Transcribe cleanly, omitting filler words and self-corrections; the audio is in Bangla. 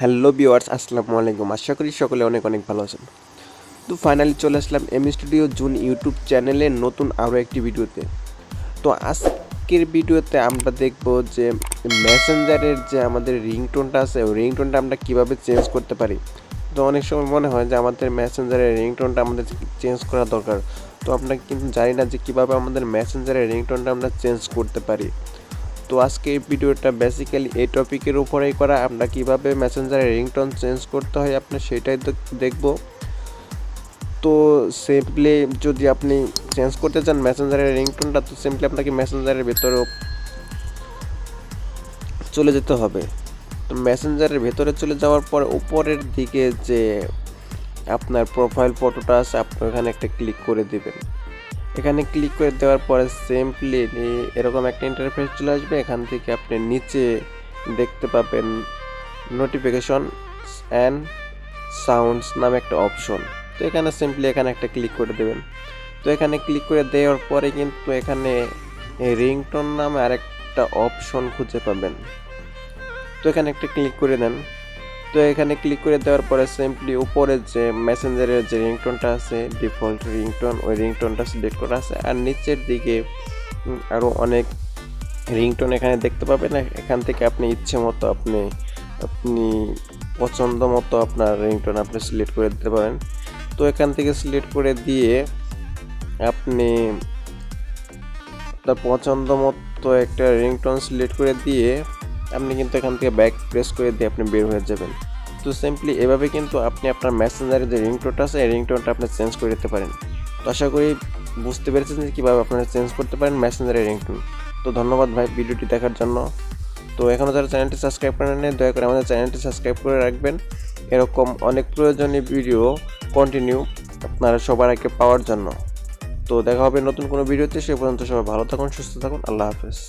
হ্যালো ভিউয়ার্স, আসসালামু আলাইকুম। আশা করি সকলে অনেক অনেক ভালো আছেন। তো ফাইনালি চলে আসলাম এম স্টুডিও জুন ইউটিউব চ্যানেলে নতুন আরও একটি ভিডিওতে। তো আজকের ভিডিওতে আমরা দেখব যে মেসেঞ্জারের যে আমাদের রিংটোনটা আছে, ওই রিংটোনটা আমরা কীভাবে চেঞ্জ করতে পারি। তো অনেক সময় মনে হয় যে আমাদের মেসেঞ্জারের রিংটোনটা আমাদের চেঞ্জ করা দরকার। তো আমরা কিন্তু জানি না যে কীভাবে আমাদের মেসেঞ্জারের রিংটোনটা আমরা চেঞ্জ করতে পারি। তো আজকে এই ভিডিওটা বেসিক্যালি এই টপিকের উপরেই করা, আমরা কিভাবে মেসেঞ্জারে রিংটোন চেঞ্জ করতে হয় আপনি সেটাই দেখব। তো সিম্পলি যদি আপনি চেঞ্জ করতে চান মেসেঞ্জারের রিংটোনটা, তো সিম্পলি আপনাকে মেসেঞ্জারের ভেতরেও চলে যেতে হবে। তো মেসেঞ্জারের ভেতরে চলে যাওয়ার পর উপরের দিকে যে আপনার প্রোফাইল ফটোটা আছে, আপনি ওখানে একটা ক্লিক করে দিবেন। এখানে ক্লিক করে দেওয়ার পরে সিম্পলি এরকম একটা ইন্টারফেস চলে আসবে। এখান থেকে আপনি নিচে দেখতে পাবেন নোটিফিকেশন অ্যান্ড সাউন্ডস নামে একটা অপশন। তো এখানে সিম্পলি এখানে একটা ক্লিক করে দেবেন। তো এখানে ক্লিক করে দেওয়ার পরে কিন্তু এখানে রিংটোন নামে আরেকটা অপশন খুঁজে পাবেন। তো এখানে একটা ক্লিক করে দেন। তো এখানে ক্লিক করে দেওয়ার পরে সিম্পলি উপরে যে মেসেঞ্জারের যে রিংটোনটা আছে, ডিফল্ট রিংটোন, ওই রিংটোনটা সিলেক্ট করা আছে। আর নিচের দিকে আরও অনেক রিংটোন এখানে দেখতে পাবেন। এখান থেকে আপনি ইচ্ছে মতো আপনি পছন্দ মতো আপনার রিংটোন আপনি সিলেক্ট করে দিতে পারেন। তো এখান থেকে সিলেক্ট করে দিয়ে আপনি আপনার পছন্দ মতো একটা রিংটোন সিলেক্ট করে দিয়ে আপনি কিন্তু এখান থেকে ব্যাক প্রেস করে দিয়ে আপনি বের হয়ে যাবেন। তো সিম্পলি এভাবে কিন্তু আপনি আপনার মেসেঞ্জারের যে রিংটোনটা আছে, এই রিংটোনটা আপনি চেঞ্জ করে দিতে পারেন। তো আশা করি বুঝতে পেরেছেন যে কীভাবে আপনারা চেঞ্জ করতে পারেন মেসেঞ্জারের রিংটোন। তো ধন্যবাদ ভাই ভিডিওটি দেখার জন্য। তো এখনও যারা চ্যানেলটি সাবস্ক্রাইব করেন নাই, দয়া করে আমাদের চ্যানেলটি সাবস্ক্রাইব করে রাখবেন এরকম অনেক প্রয়োজনীয় ভিডিও কন্টিনিউ আপনারা সবার আগে পাওয়ার জন্য। তো দেখা হবে নতুন কোনো ভিডিওতে। সে পর্যন্ত সবাই ভালো থাকুন, সুস্থ থাকুন। আল্লাহ হাফেজ।